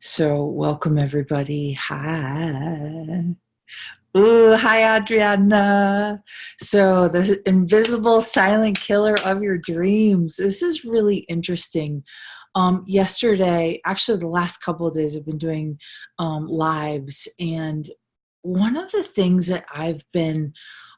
So, welcome everybody. Hi. Ooh, hi, Adriana. So, the invisible silent killer of your dreams. This is really interesting. Yesterday, actually, the last couple of days, I've been doing lives, and one of the things that I've been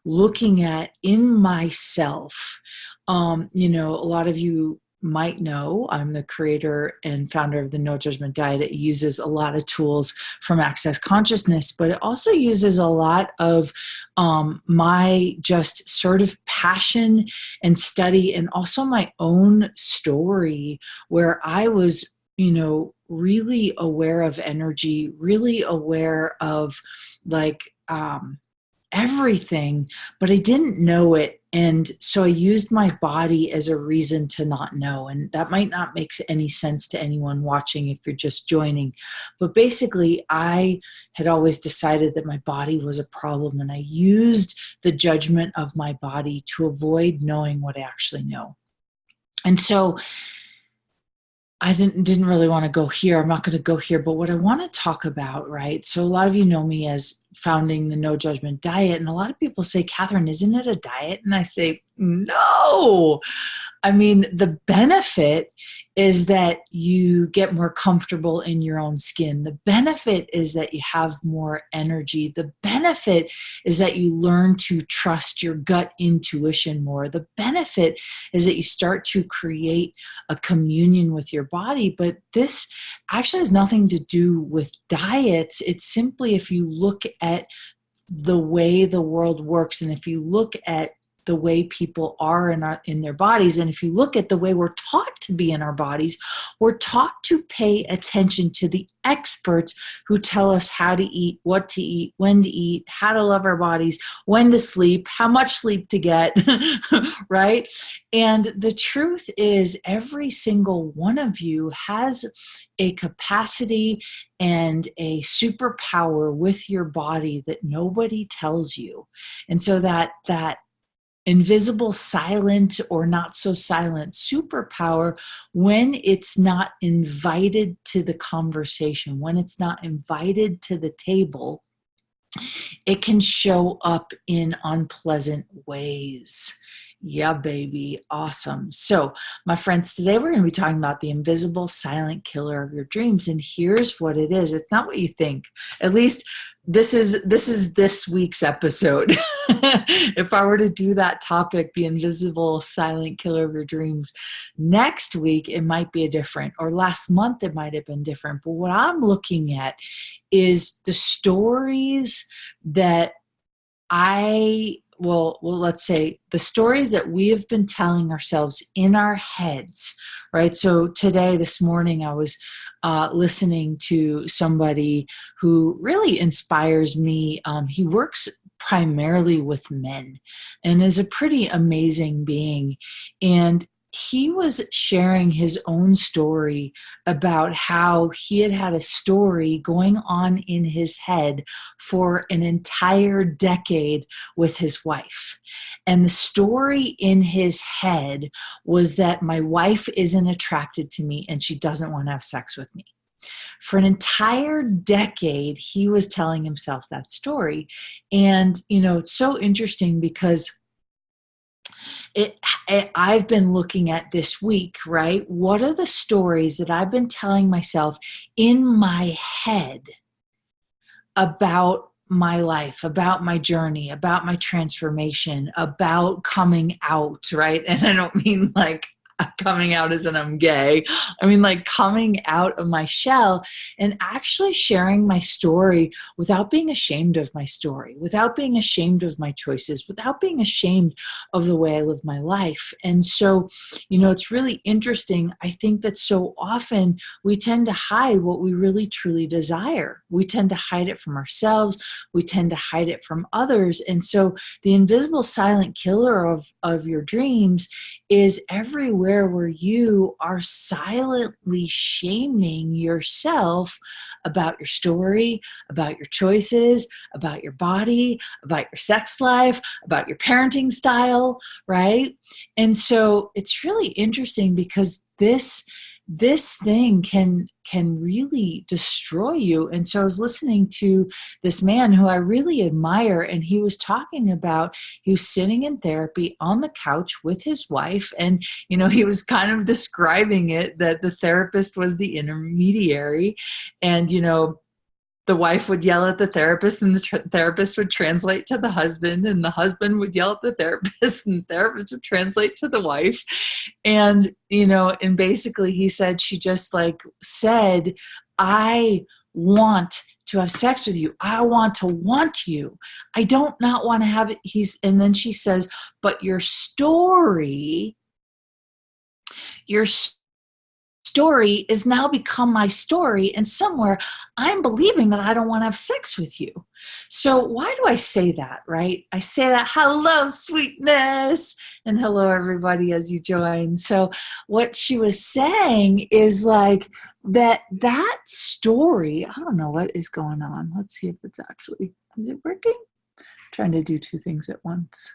looking at in myself, a lot of you might know I'm the creator and founder of the No Judgment Diet. It uses a lot of tools from Access Consciousness, but it also uses a lot of my just sort of passion and study, and also my own story where I was, really aware of energy, really aware of like, everything, but I didn't know it. And so I used my body as a reason to not know. And that might not make any sense to anyone watching if you're just joining. But basically, I had always decided that my body was a problem, and I used the judgment of my body to avoid knowing what I actually know. And so I didn't really want to go here. I'm not going to go here, but what I want to talk about, right? So a lot of you know me as founding the No Judgment Diet, and a lot of people say, Katherine, isn't it a diet? And I say, no. I mean, the benefit is that you get more comfortable in your own skin. The benefit is that you have more energy. The benefit is that you learn to trust your gut intuition more. The benefit is that you start to create a communion with your body. But this actually has nothing to do with diets. It's simply, if you look at the way the world works, and if you look at the way people are in their bodies, and if you look at the way we're taught to be in our bodies, we're taught to pay attention to the experts who tell us how to eat, what to eat, when to eat, how to love our bodies, when to sleep, how much sleep to get, right? And the truth is, every single one of you has a capacity and a superpower with your body that nobody tells you. And so that invisible, silent, or not so silent superpower, when it's not invited to the conversation, when it's not invited to the table, it can show up in unpleasant ways. Yeah, baby. Awesome. So, my friends, today we're going to be talking about the invisible silent killer of your dreams. And here's what it is. It's not what you think. At least this is this week's episode. If I were to do that topic, the invisible silent killer of your dreams, next week it might be a different, or last month it might have been different. But what I'm looking at is the stories that let's say the stories that we have been telling ourselves in our heads, right? So this morning, I was listening to somebody who really inspires me. He works primarily with men and is a pretty amazing being. And he was sharing his own story about how he had a story going on in his head for an entire decade with his wife. And the story in his head was that my wife isn't attracted to me and she doesn't want to have sex with me. For an entire decade, he was telling himself that story. And, it's so interesting because I've been looking at this week, right? What are the stories that I've been telling myself in my head about my life, about my journey, about my transformation, about coming out, right? And I don't mean like coming out as in I'm gay. I mean like coming out of my shell and actually sharing my story without being ashamed of my story, without being ashamed of my choices, without being ashamed of the way I live my life. And so, it's really interesting. I think that so often we tend to hide what we really truly desire. We tend to hide it from ourselves. We tend to hide it from others. And so the invisible silent killer of your dreams is everywhere where you are silently shaming yourself about your story, about your choices, about your body, about your sex life, about your parenting style, right? And so it's really interesting because this this thing can really destroy you. And so I was listening to this man who I really admire, and he was talking about, he was sitting in therapy on the couch with his wife, and he was kind of describing it that the therapist was the intermediary, and the wife would yell at the therapist, and the therapist would translate to the husband, and the husband would yell at the therapist, and the therapist would translate to the wife. And, and basically he said, she just said, I want to have sex with you. I want you. I don't not want to have it. And then she says, but your story is now become my story, and somewhere I'm believing that I don't want to have sex with you. So why do I say that, right? I say that, hello, sweetness, and hello, everybody, as you join. So what she was saying is that story, I don't know what is going on. Let's see if it's actually, is it working? I'm trying to do two things at once.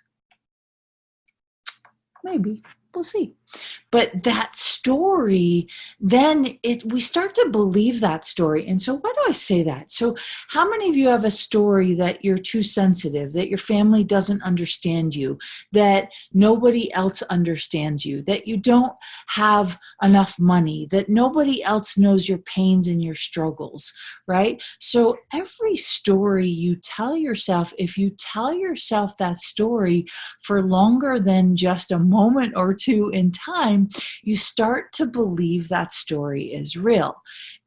Maybe. We'll see. But that story, then we start to believe that story. And so why do I say that? So how many of you have a story that you're too sensitive, that your family doesn't understand you, that nobody else understands you, that you don't have enough money, that nobody else knows your pains and your struggles, right? So every story you tell yourself, if you tell yourself that story for longer than just a moment or two in time, you start to believe that story is real.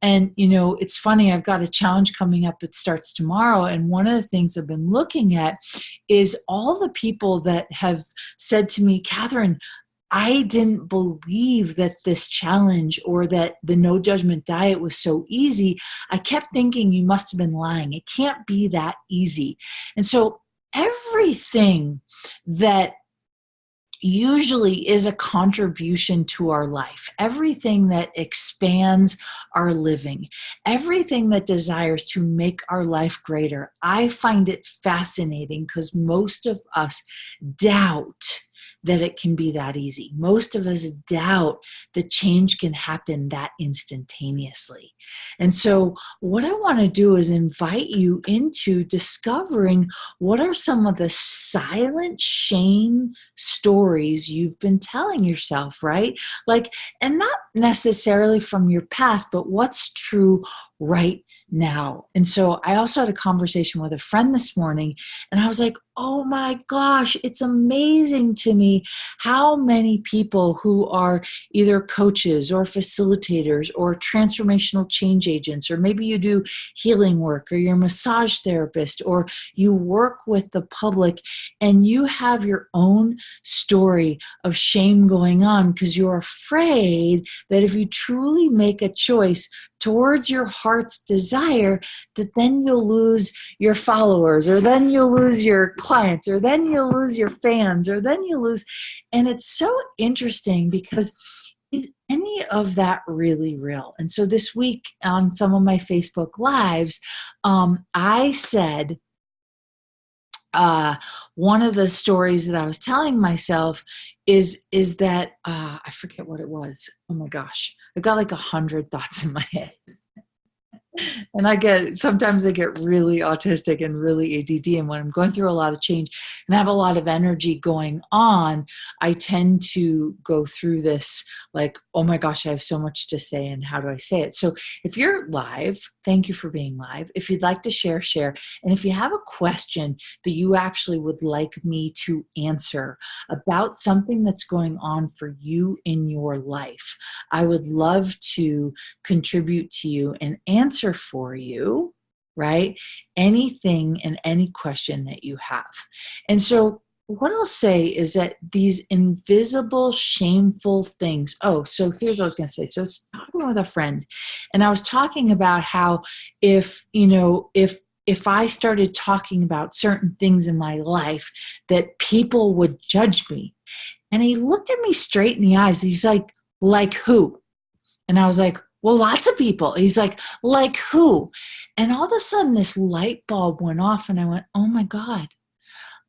And, it's funny, I've got a challenge coming up. It starts tomorrow. And one of the things I've been looking at is all the people that have said to me, Katherine, I didn't believe that this challenge or that the no judgment diet was so easy. I kept thinking you must have been lying. It can't be that easy. And so everything that usually is a contribution to our life, everything that expands our living, everything that desires to make our life greater. I find it fascinating because most of us doubt that it can be that easy. Most of us doubt that change can happen that instantaneously. And so what I want to do is invite you into discovering what are some of the silent shame stories you've been telling yourself, right? And not necessarily from your past, but what's true right now. And so I also had a conversation with a friend this morning, and I was like, oh my gosh, it's amazing to me how many people who are either coaches or facilitators or transformational change agents, or maybe you do healing work, or you're a massage therapist, or you work with the public, and you have your own story of shame going on because you're afraid that if you truly make a choice towards your heart's desire, that then you'll lose your followers, or then you'll lose your clients, or then you'll lose your fans, or then you'll lose. And it's so interesting because is any of that really real? And so this week on some of my Facebook Lives, I said, one of the stories that I was telling myself is that I forget what it was. Oh my gosh, I've got 100 thoughts in my head. And sometimes I get really autistic and really ADD. And when I'm going through a lot of change and I have a lot of energy going on, I tend to go through this oh my gosh, I have so much to say, and how do I say it? So if you're live, thank you for being live. If you'd like to share. And if you have a question that you actually would like me to answer about something that's going on for you in your life, I would love to contribute to you and answer for you, right? Anything and any question that you have. And so what I'll say is that these invisible, shameful things. Oh, so here's what I was going to say. So it's talking with a friend, and I was talking about how if I started talking about certain things in my life, that people would judge me. And he looked at me straight in the eyes. He's like who? And I was like, well, lots of people. He's like who? And all of a sudden this light bulb went off, and I went, oh my God,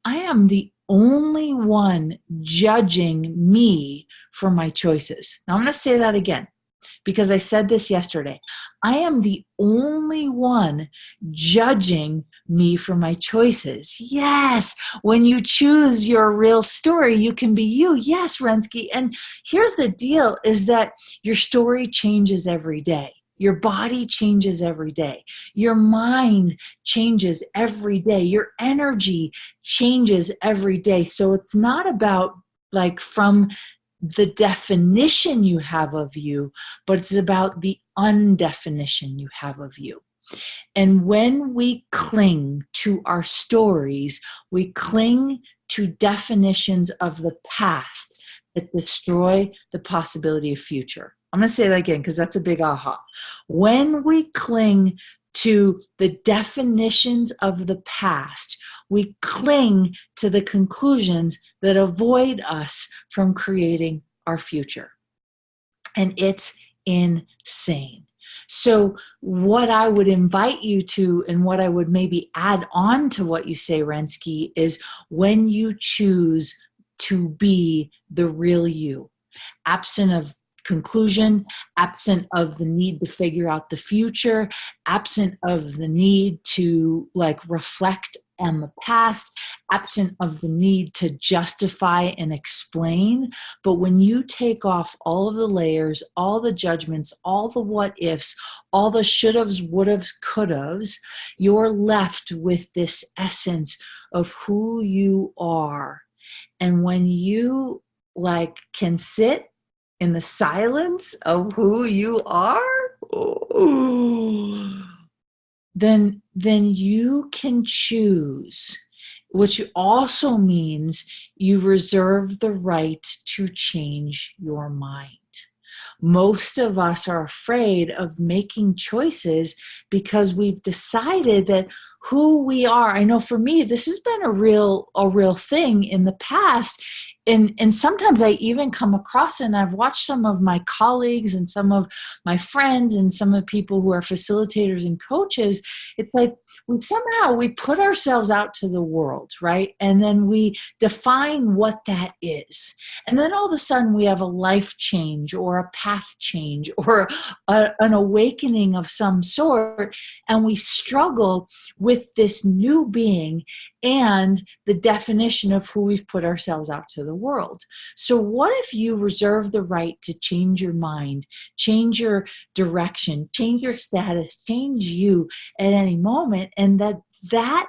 I am the only one judging me for my choices. Now I'm going to say that again, because I said this yesterday. I am the only one judging me for my choices. Yes, when you choose your real story, you can be you. Yes, Rensky. And here's the deal is that your story changes every day. Your body changes every day. Your mind changes every day. Your energy changes every day. So it's not about like from the definition you have of you, but it's about the undefinition you have of you. And when we cling to our stories, we cling to definitions of the past that destroy the possibility of future. I'm going to say that again because that's a big aha. When we cling to the definitions of the past, we cling to the conclusions that avoid us from creating our future. And it's insane. So what I would invite you to, and what I would maybe add on to what you say, Rensky, is when you choose to be the real you, absent of conclusion, absent of the need to figure out the future, absent of the need to like reflect on the past, absent of the need to justify and explain. But when you take off all of the layers, all the judgments, all the what ifs, all the should-haves, would-haves, could-haves, you're left with this essence of who you are. And when you like can sit in the silence of who you are, then you can choose, which also means you reserve the right to change your mind. Most of us are afraid of making choices because we've decided that who we are. I know for me, this has been a real thing in the past. And sometimes I even come across, and I've watched some of my colleagues and some of my friends and some of the people who are facilitators and coaches. It's like somehow we put ourselves out to the world, right? And then we define what that is. And then all of a sudden we have a life change or a path change or an awakening of some sort. And we struggle with this new being and the definition of who we've put ourselves out to the world. So what if you reserve the right to change your mind, change your direction, change your status, change you at any moment, and that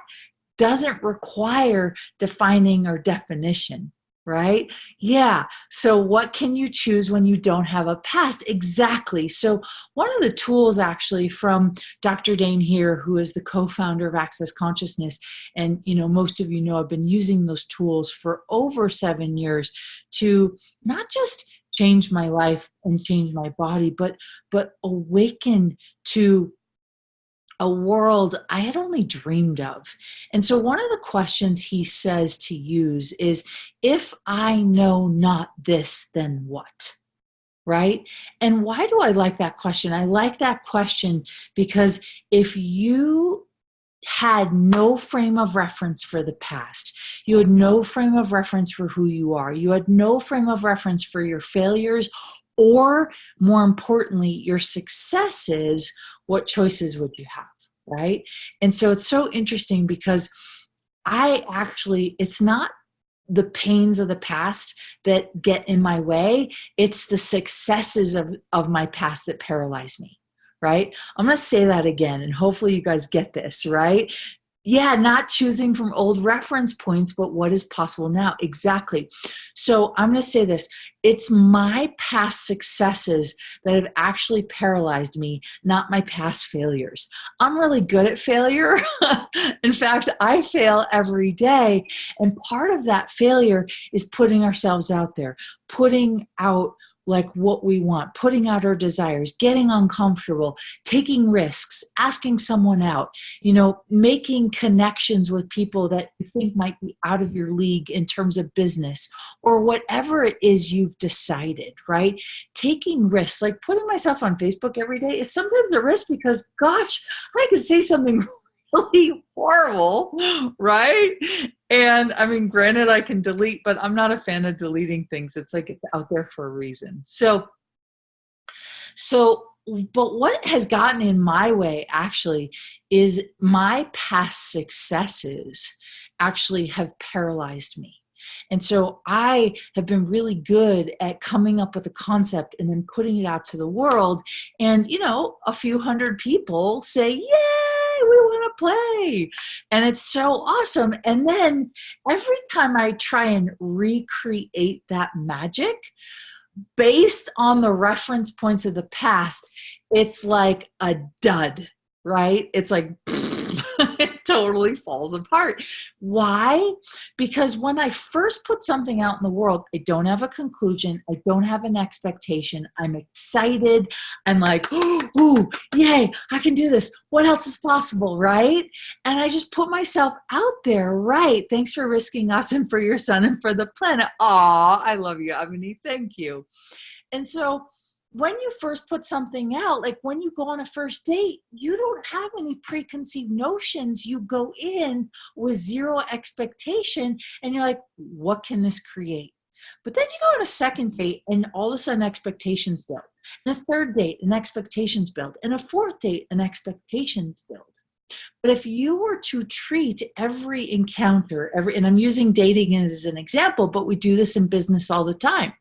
doesn't require defining or definition, right? Yeah. So what can you choose when you don't have a past? Exactly. So one of the tools actually from Dr. Dane here, who is the co-founder of Access Consciousness, and most of you know I've been using those tools for over 7 years to not just change my life and change my body, but awaken to a world I had only dreamed of. And so one of the questions he says to use is, if I know not this, then what? Right? And why do I like that question? I like that question because if you had no frame of reference for the past, you had no frame of reference for who you are, you had no frame of reference for your failures, or more importantly, your successes, what choices would you have, right? And so it's so interesting because it's not the pains of the past that get in my way, it's the successes of my past that paralyze me, right? I'm going to say that again, and hopefully you guys get this, right? Yeah, not choosing from old reference points, but what is possible now. Exactly. So I'm going to say this. It's my past successes that have actually paralyzed me, not my past failures. I'm really good at failure. In fact, I fail every day. And part of that failure is putting ourselves out there, putting out like what we want, putting out our desires, getting uncomfortable, taking risks, asking someone out, making connections with people that you think might be out of your league in terms of business or whatever it is you've decided, right? Taking risks, like putting myself on Facebook every day is sometimes a risk because, gosh, I could say something really horrible, right? And I mean, granted, I can delete, but I'm not a fan of deleting things. It's like it's out there for a reason. So So, but what has gotten in my way actually is my past successes actually have paralyzed me. And so I have been really good at coming up with a concept and then putting it out to the world. And, a few hundred people say, yay, we want to play. And it's so awesome. And then every time I try and recreate that magic, based on the reference points of the past, it's like a dud, right? It's like it totally falls apart. Why? Because when I first put something out in the world, I don't have a conclusion. I don't have an expectation. I'm excited. I'm like, ooh, yay, I can do this. What else is possible, right? And I just put myself out there, right? Thanks for risking us and for your son and for the planet. Aw, I love you, Ebony. Thank you. And so when you first put something out, like when you go on a first date, you don't have any preconceived notions. You go in with zero expectation and you're like, what can this create? But then you go on a second date and all of a sudden expectations build. And a third date and expectations build. And a fourth date and expectations build. But if you were to treat every encounter, and I'm using dating as an example, but we do this in business all the time.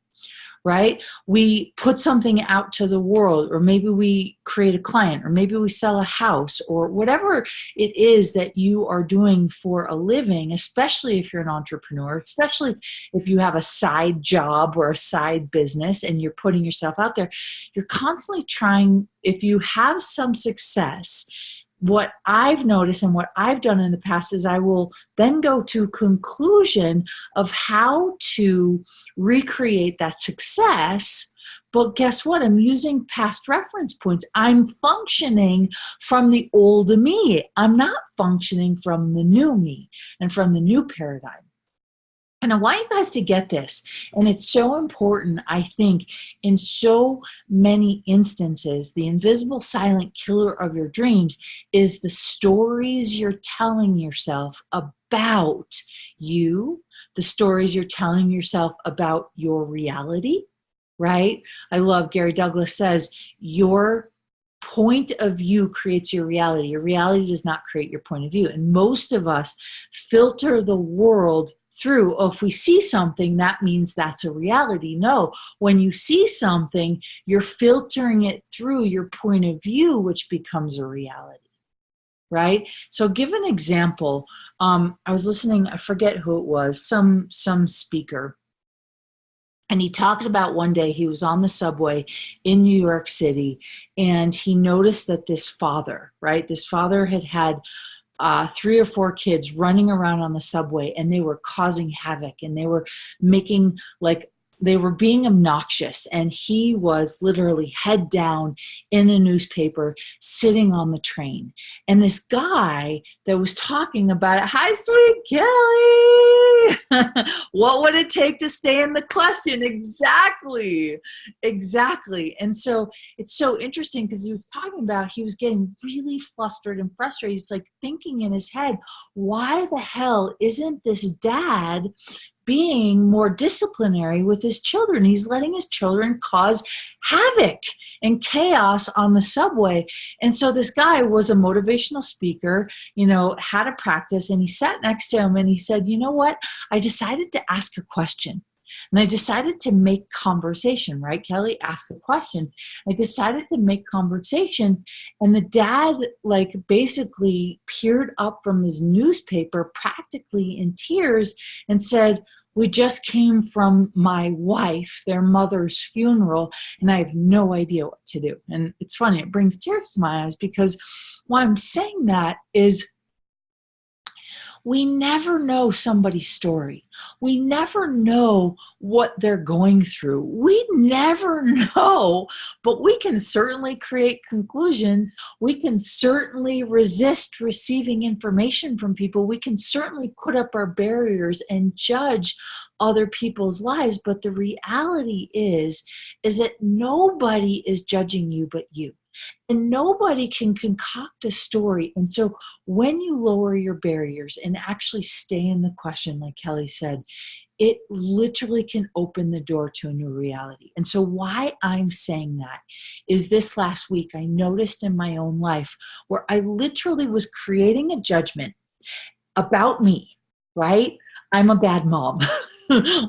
Right? We put something out to the world, or maybe we create a client, or maybe we sell a house, or whatever it is that you are doing for a living, especially if you're an entrepreneur, especially if you have a side job or a side business and you're putting yourself out there, you're constantly trying, if you have some success, what I've noticed and what I've done in the past is I will then go to conclusion of how to recreate that success. But guess what? I'm using past reference points. I'm functioning from the old me. I'm not functioning from the new me and from the new paradigm. And I want you guys to get this. And it's so important, I think, in so many instances, the invisible silent killer of your dreams is the stories you're telling yourself about you, the stories you're telling yourself about your reality, right? I love Gary Douglas says, your point of view creates your reality. Your reality does not create your point of view. And most of us filter the world through, oh, if we see something, that means that's a reality. No, when you see something, you're filtering it through your point of view, which becomes a reality, right? So give an example. I was listening, I forget who it was, some speaker. And he talked about one day he was on the subway in New York City, and he noticed that this father, right? This father had 3 or 4 kids running around on the subway, and they were causing havoc, and they were making, like, they were being obnoxious, and he was literally head down in a newspaper sitting on the train. And this guy that was talking about it, hi, sweet Kelly, what would it take to stay in the question? Exactly. And so it's so interesting because he was talking about, he was getting really flustered and frustrated. He's like thinking in his head, why the hell isn't this dad being more disciplinary with his children? He's letting his children cause havoc and chaos on the subway. And so this guy was a motivational speaker, had a practice, and he sat next to him and he said, you know what? I decided to ask a question. And I decided to make conversation, right, Kelly? Ask a question. I decided to make conversation. And the dad, basically peered up from his newspaper, practically in tears, and said, we just came from my wife, their mother's funeral, and I have no idea what to do. And it's funny, it brings tears to my eyes, because why I'm saying that is, we never know somebody's story. We never know what they're going through. We never know, but we can certainly create conclusions. We can certainly resist receiving information from people. We can certainly put up our barriers and judge other people's lives. But the reality is that nobody is judging you but you. And nobody can concoct a story. And so when you lower your barriers and actually stay in the question, like Kelly said, it literally can open the door to a new reality. And so why I'm saying that is this last week, I noticed in my own life where I literally was creating a judgment about me, right? I'm a bad mom.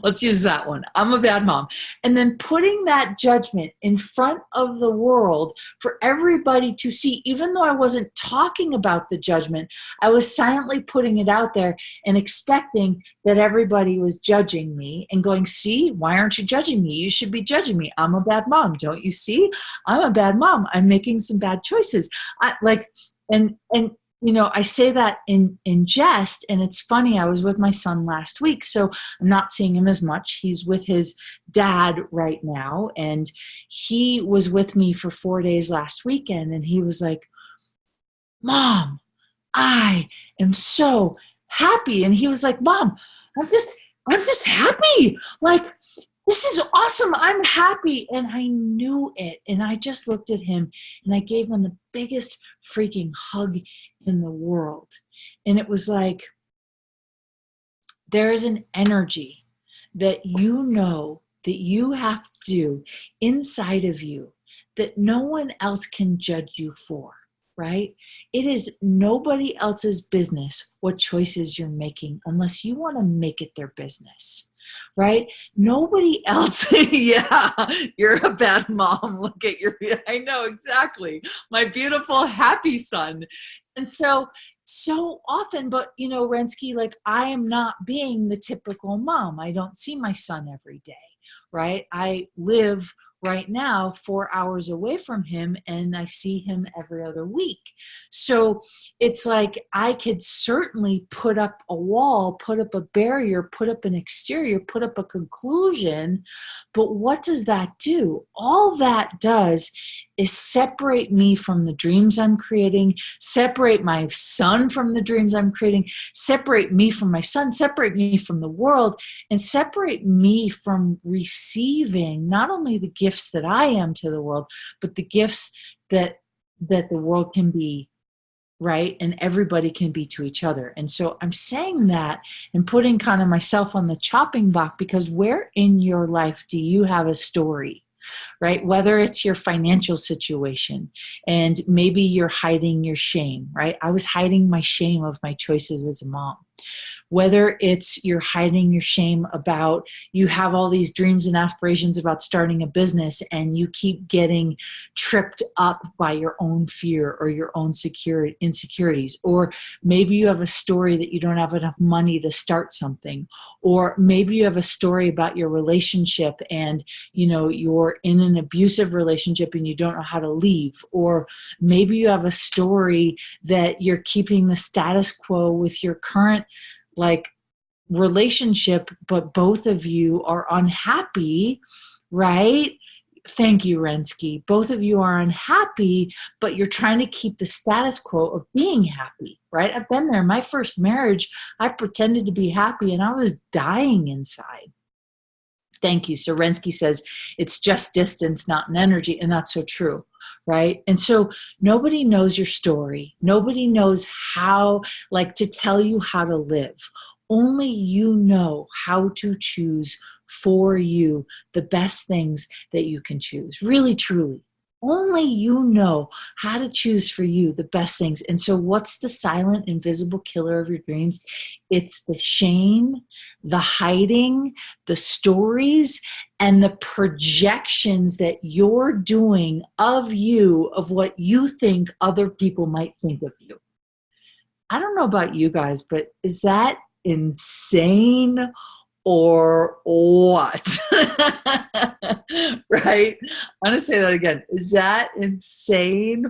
Let's use that one. I'm a bad mom. And then putting that judgment in front of the world for everybody to see, even though I wasn't talking about the judgment, I was silently putting it out there and expecting that everybody was judging me and going, see, why aren't you judging me? You should be judging me. I'm a bad mom. Don't you see? I'm a bad mom. I'm making some bad choices. And I say that in jest, and it's funny. I was with my son last week, so I'm not seeing him as much. He's with his dad right now, and he was with me for 4 days last weekend, and he was like, Mom, I am so happy. And he was like, Mom, I'm just happy. Like, this is awesome. I'm happy. And I knew it. And I just looked at him and I gave him the biggest freaking hug in the world. And it was like, there's an energy that that you have to do inside of you that no one else can judge you for, right? It is nobody else's business what choices you're making unless you want to make it their business. Right? Nobody else. Yeah, you're a bad mom. Look at I know exactly. My beautiful, happy son. And so often, but Rensky, like I am not being the typical mom. I don't see my son every day, right? I live right now 4 hours away from him and I see him every other week. So it's like I could certainly put up a wall, put up a barrier, put up an exterior, put up a conclusion. But what does that do? All that does is separate me from the dreams I'm creating, separate my son from the dreams I'm creating, separate me from my son, separate me from the world, and separate me from receiving not only the gifts that I am to the world, but the gifts that the world can be, right? And everybody can be to each other. And so I'm saying that and putting kind of myself on the chopping block, because where in your life do you have a story? Right? Whether it's your financial situation and maybe you're hiding your shame, right? I was hiding my shame of my choices as a mom. Whether it's you're hiding your shame about you have all these dreams and aspirations about starting a business and you keep getting tripped up by your own fear or your own insecurities. Or maybe you have a story that you don't have enough money to start something. Or maybe you have a story about your relationship and you're in an abusive relationship and you don't know how to leave. Or maybe you have a story that you're keeping the status quo with your current relationship, but both of you are unhappy, right? Thank you, Rensky. Both of you are unhappy, but you're trying to keep the status quo of being happy, right? I've been there. My first marriage, I pretended to be happy and I was dying inside. Thank you. So Rensky says, it's just distance, not an energy. And that's so true, right? And so nobody knows your story. Nobody knows how, to tell you how to live. Only you know how to choose for you the best things that you can choose. Really, truly. Only you know how to choose for you the best things. And so what's the silent, invisible killer of your dreams? It's the shame, the hiding, the stories, and the projections that you're doing of you, of what you think other people might think of you. I don't know about you guys, but is that insane or what? Right? I'm going to say that again. Is that insane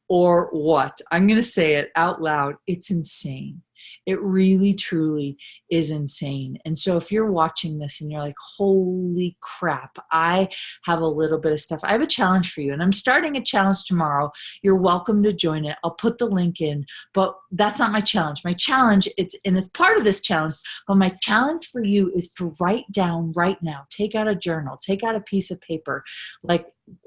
or what? I'm going to say it out loud. It's insane. It really, truly is insane. And so if you're watching this and you're like, holy crap, I have a little bit of stuff. I have a challenge for you. And I'm starting a challenge tomorrow. You're welcome to join it. I'll put the link in, but that's not my challenge. My challenge, it's part of this challenge, but my challenge for you is to write down right now, take out a journal, take out a piece of paper,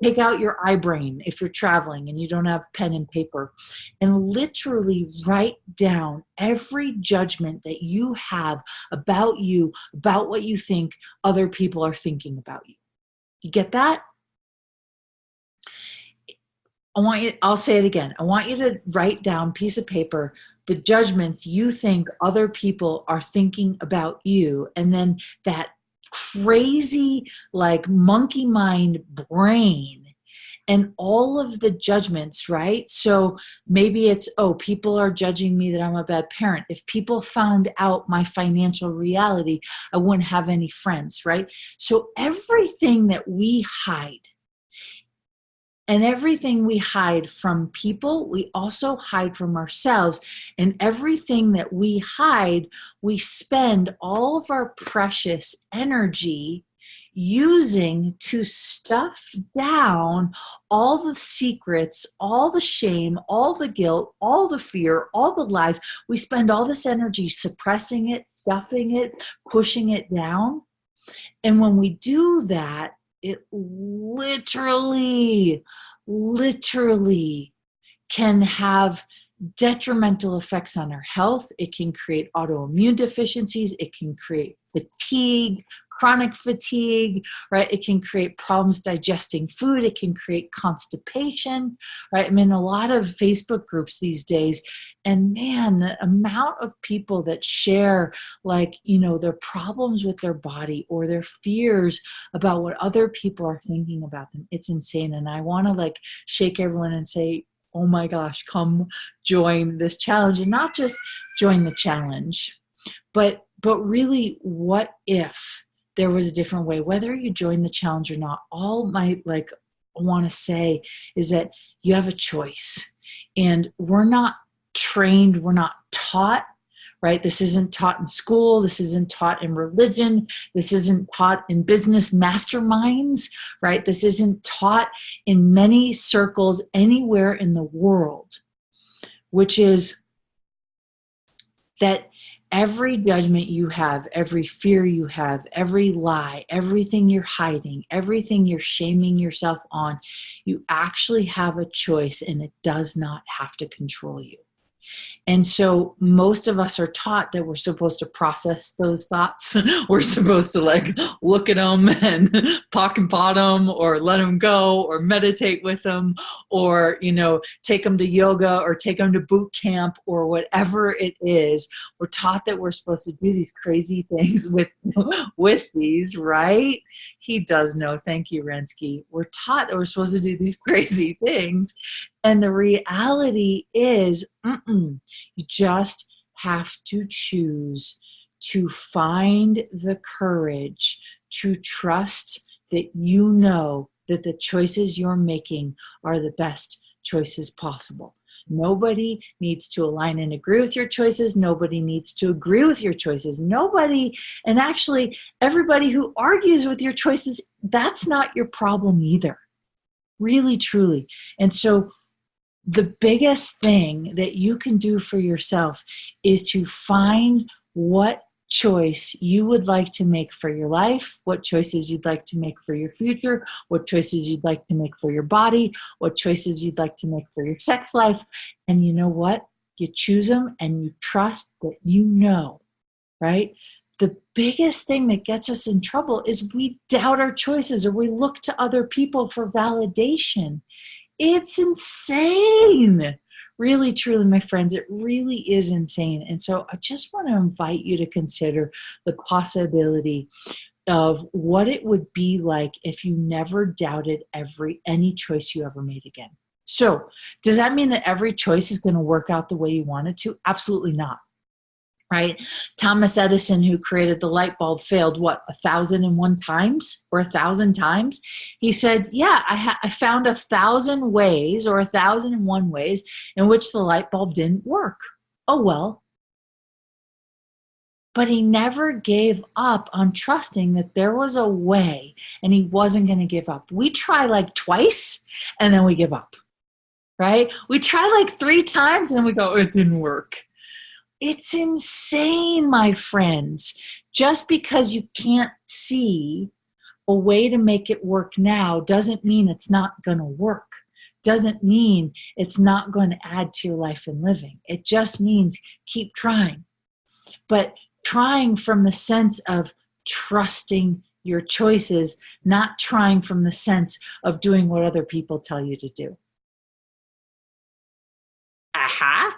Take out your iBrain if you're traveling and you don't have pen and paper, and literally write down every judgment that you have about you, about what you think other people are thinking about you. You get that? I'll say it again. I want you to write down piece of paper the judgments you think other people are thinking about you, and then that crazy like monkey mind brain and all of the judgments, right? So maybe it's, oh, people are judging me that I'm a bad parent. If people found out my financial reality, I wouldn't have any friends, right? So everything that we hide, and everything we hide from people, we also hide from ourselves. And everything that we hide, we spend all of our precious energy using to stuff down all the secrets, all the shame, all the guilt, all the fear, all the lies. We spend all this energy suppressing it, stuffing it, pushing it down. And when we do that, it literally can have detrimental effects on our health. It can create autoimmune deficiencies. It can create fatigue, chronic fatigue, right? It can create problems digesting food. It can create constipation, right? I'm in a lot of Facebook groups these days, and man, the amount of people that share like, their problems with their body or their fears about what other people are thinking about them, it's insane. And I want to like shake everyone and say, oh my gosh, come join this challenge, and not just join the challenge, but really, what if there was a different way? Whether you join the challenge or not, all my want to say is that you have a choice, and we're not trained, we're not taught, right? This isn't taught in school. This isn't taught in religion. This isn't taught in business masterminds, right? This isn't taught in many circles anywhere in the world, which is that every judgment you have, every fear you have, every lie, everything you're hiding, everything you're shaming yourself on, you actually have a choice, and it does not have to control you. And so most of us are taught that we're supposed to process those thoughts. We're supposed to like look at them and pock and pot them, or let them go, or meditate with them, or, take them to yoga, or take them to boot camp, or whatever it is. We're taught that we're supposed to do these crazy things with these, right? He does know. Thank you, Rensky. We're taught that we're supposed to do these crazy things. And the reality is, you just have to choose to find the courage to trust that that the choices you're making are the best choices possible. Nobody needs to align and agree with your choices. Nobody needs to agree with your choices. Nobody, and actually everybody who argues with your choices, that's not your problem either. Really, truly. And so the biggest thing that you can do for yourself is to find what choice you would like to make for your life, what choices you'd like to make for your future, what choices you'd like to make for your body, what choices you'd like to make for your sex life. And you know what? You choose them, and you trust that right? The biggest thing that gets us in trouble is we doubt our choices, or we look to other people for validation. It's insane. Really, truly, my friends, it really is insane. And so I just want to invite you to consider the possibility of what it would be like if you never doubted any choice you ever made again. So does that mean that every choice is going to work out the way you want it to? Absolutely not. Right? Thomas Edison, who created the light bulb, failed 1,001 times or 1,000 times? He said, yeah, I found 1,000 ways or 1,001 ways in which the light bulb didn't work. Oh, well. But he never gave up on trusting that there was a way, and he wasn't going to give up. We try like twice, and then we give up, right? We try like 3 times, and then we go, it didn't work. It's insane, my friends. Just because you can't see a way to make it work now doesn't mean it's not going to work. Doesn't mean it's not going to add to your life and living. It just means keep trying. But trying from the sense of trusting your choices, not trying from the sense of doing what other people tell you to do. Aha.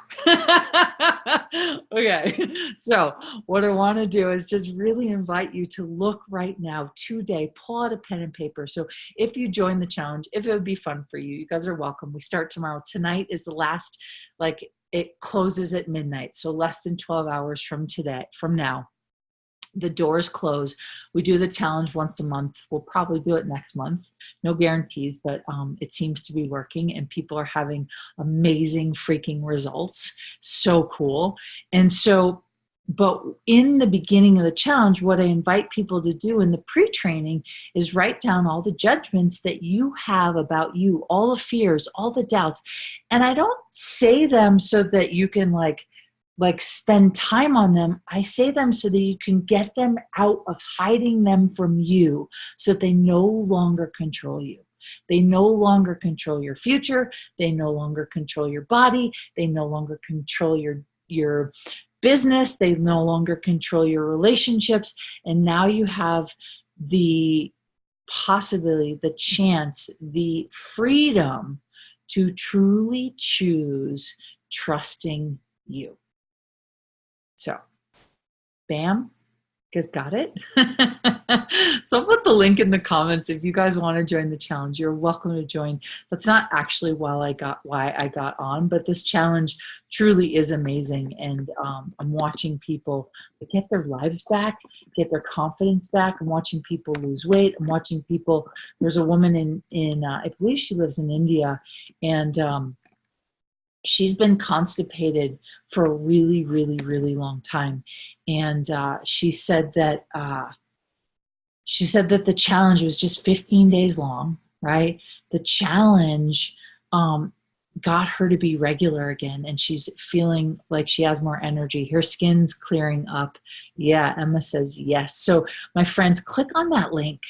Okay. So what I want to do is just really invite you to look right now, today, pull out a pen and paper. So if you join the challenge, if it would be fun for you, you guys are welcome. We start tomorrow. Tonight is the last, like it closes at midnight. So less than 12 hours from now. The doors close. We do the challenge once a month. We'll probably do it next month. No guarantees, but it seems to be working and people are having amazing freaking results. So cool. And so, but in the beginning of the challenge, what I invite people to do in the pre-training is write down all the judgments that you have about you, all the fears, all the doubts. And I don't say them so that you can like spend time on them. I say them so that you can get them out of hiding them from you so that they no longer control you. They no longer control your future. They no longer control your body. They no longer control your business. They no longer control your relationships. And now you have the possibility, the chance, the freedom to truly choose trusting you. So, bam, you guys got it? So I'll put the link in the comments if you guys want to join the challenge. You're welcome to join. That's not actually why I got on, but this challenge truly is amazing. And I'm watching people get their lives back, get their confidence back. I'm watching people lose weight. I'm watching people. There's a woman in I believe she lives in India, and she's been constipated for a really, really, really long time. And she said that the challenge was just 15 days long, right? The challenge got her to be regular again, and she's feeling like she has more energy. Her skin's clearing up. Yeah, Emma says yes. So my friends, click on that link.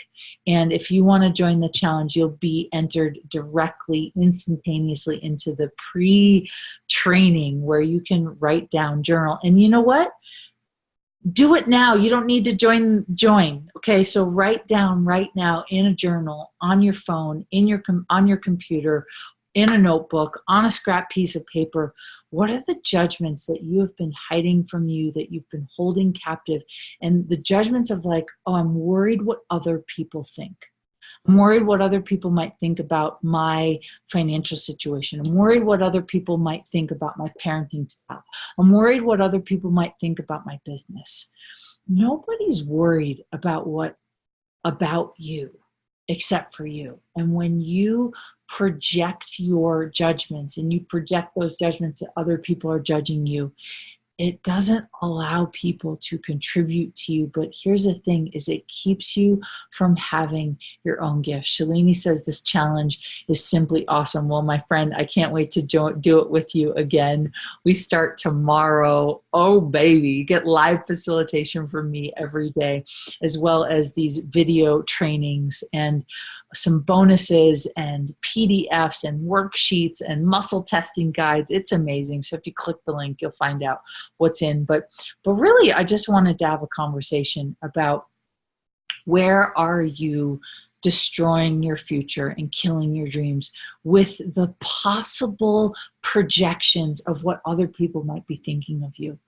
And if you want to join the challenge, you'll be entered directly, instantaneously into the pre-training where you can write down, journal. And you know what? Do it now. You don't need to join. Okay, so write down right now in a journal, on your phone, on your computer, in a notebook, on a scrap piece of paper. What are the judgments that you have been hiding from you, that you've been holding captive? And the judgments of like, oh, I'm worried what other people think. I'm worried what other people might think about my financial situation. I'm worried what other people might think about my parenting style. I'm worried what other people might think about my business. Nobody's worried about you except for you. And when you project your judgments and you project those judgments that other people are judging you, it doesn't allow people to contribute to you. But here's the thing, is it keeps you from having your own gift. Shalini says this challenge is simply awesome. Well, my friend, I can't wait to do it with you again. We start tomorrow. Oh, baby, you get live facilitation from me every day, as well as these video trainings and some bonuses and PDFs and worksheets and muscle testing guides. It's amazing. So if you click the link, you'll find out what's in. But really, I just wanted to have a conversation about, where are you destroying your future and killing your dreams with the possible projections of what other people might be thinking of you?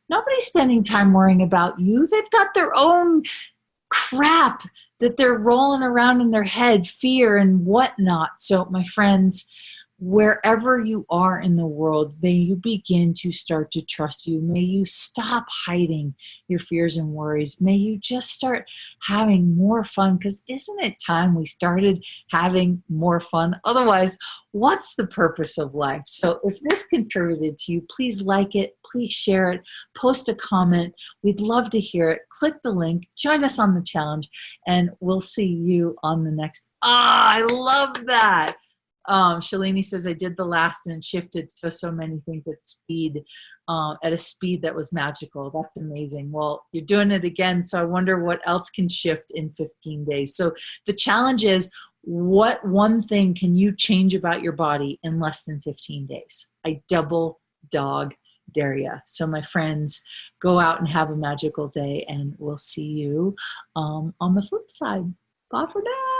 Nobody's spending time worrying about you. They've got their own crap that they're rolling around in their head, fear and whatnot. So my friends, wherever you are in the world, may you begin to start to trust you. May you stop hiding your fears and worries. May you just start having more fun, because isn't it time we started having more fun? Otherwise, what's the purpose of life? So if this contributed to you, please like it, please share it, post a comment. We'd love to hear it. Click the link, join us on the challenge, and we'll see you on the next. I love that. Shalini says, I did the last and it shifted so many things at a speed that was magical. That's amazing. Well, you're doing it again, so I wonder what else can shift in 15 days. So the challenge is, what one thing can you change about your body in less than 15 days? I double dog dare you. So my friends, go out and have a magical day, and we'll see you on the flip side. Bye for now.